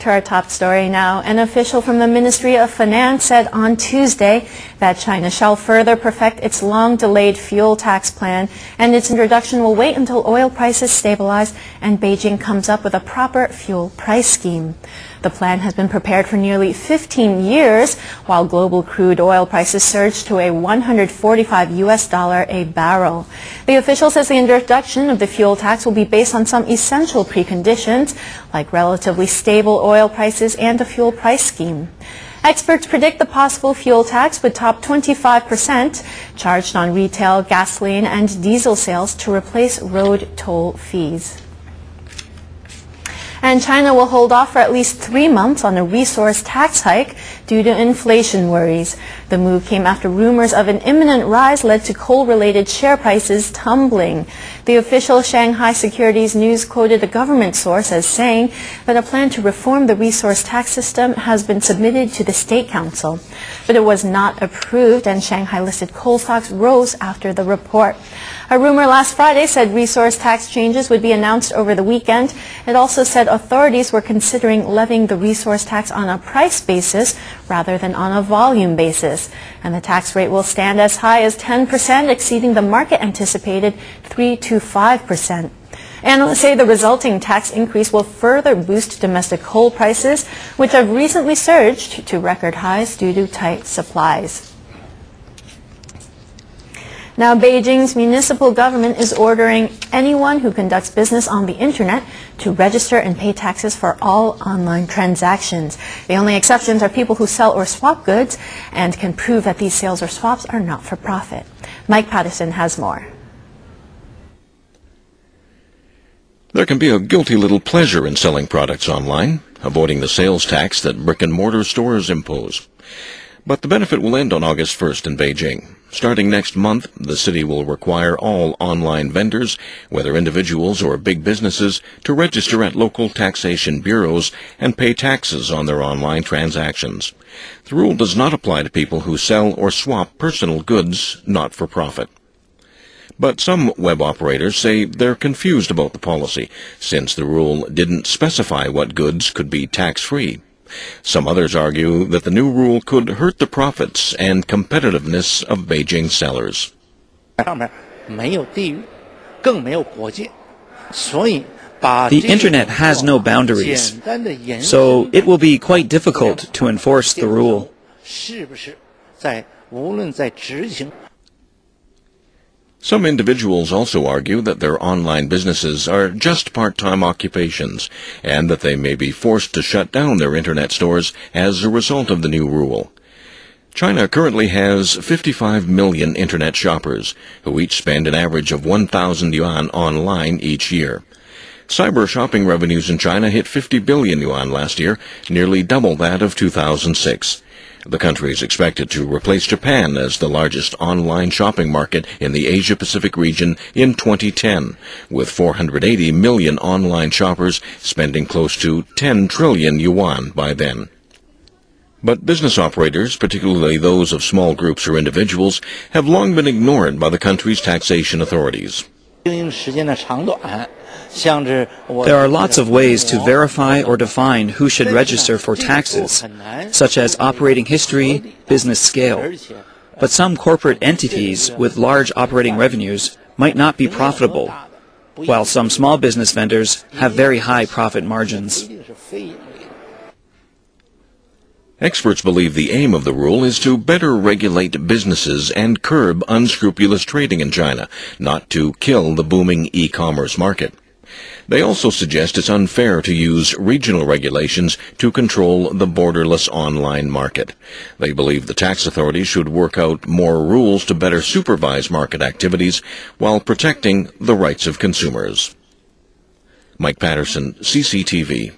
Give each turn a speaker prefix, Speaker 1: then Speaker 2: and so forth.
Speaker 1: To our top story now. An official from the Ministry of Finance said on Tuesday that China shall further perfect its long-delayed fuel tax plan, and its introduction will wait until oil prices stabilize and Beijing comes up with a proper fuel price scheme. The plan has been prepared for nearly 15 years, while global crude oil prices surged to $145 a barrel. The official says the introduction of the fuel tax will be based on some essential preconditions, like relatively stable oil prices and a fuel price scheme. Experts predict the possible fuel tax would top 25%, charged on retail, gasoline, and diesel sales to replace road toll fees. And China will hold off for at least 3 months on a resource tax hike due to inflation worries. The move came after rumors of an imminent rise led to coal-related share prices tumbling. The official Shanghai Securities News quoted a government source as saying that a plan to reform the resource tax system has been submitted to the State Council. But it was not approved, and Shanghai-listed coal stocks rose after the report. A rumor last Friday said resource tax changes would be announced over the weekend. It also said authorities were considering levying the resource tax on a price basis rather than on a volume basis. And the tax rate will stand as high as 10%, exceeding the market anticipated 3 to 5%. Analysts say the resulting tax increase will further boost domestic coal prices, which have recently surged to record highs due to tight supplies. Now, Beijing's municipal government is ordering anyone who conducts business on the internet to register and pay taxes for all online transactions. The only exceptions are people who sell or swap goods and can prove that these sales or swaps are not for profit. Mike Patterson has more.
Speaker 2: There can be a guilty little pleasure in selling products online, avoiding the sales tax that brick-and-mortar stores impose. But the benefit will end on August 1st in Beijing. Starting next month, the city will require all online vendors, whether individuals or big businesses, to register at local taxation bureaus and pay taxes on their online transactions. The rule does not apply to people who sell or swap personal goods not for profit. But some web operators say they're confused about the policy, since the rule didn't specify what goods could be tax-free. Some others argue that the new rule could hurt the profits and competitiveness of Beijing sellers.
Speaker 3: The Internet has no boundaries, so it will be quite difficult to enforce the rule.
Speaker 2: Some individuals also argue that their online businesses are just part-time occupations and that they may be forced to shut down their internet stores as a result of the new rule. China currently has 55 million internet shoppers, who each spend an average of 1,000 yuan online each year. Cyber shopping revenues in China hit 50 billion yuan last year, nearly double that of 2006. The country is expected to replace Japan as the largest online shopping market in the Asia-Pacific region in 2010, with 480 million online shoppers spending close to 10 trillion yuan by then. But business operators, particularly those of small groups or individuals, have long been ignored by the country's taxation authorities.
Speaker 3: There are lots of ways to verify or define who should register for taxes, such as operating history, business scale. But some corporate entities with large operating revenues might not be profitable, while some small business vendors have very high profit margins.
Speaker 2: Experts believe the aim of the rule is to better regulate businesses and curb unscrupulous trading in China, not to kill the booming e-commerce market. They also suggest it's unfair to use regional regulations to control the borderless online market. They believe the tax authorities should work out more rules to better supervise market activities while protecting the rights of consumers. Mike Patterson, CCTV.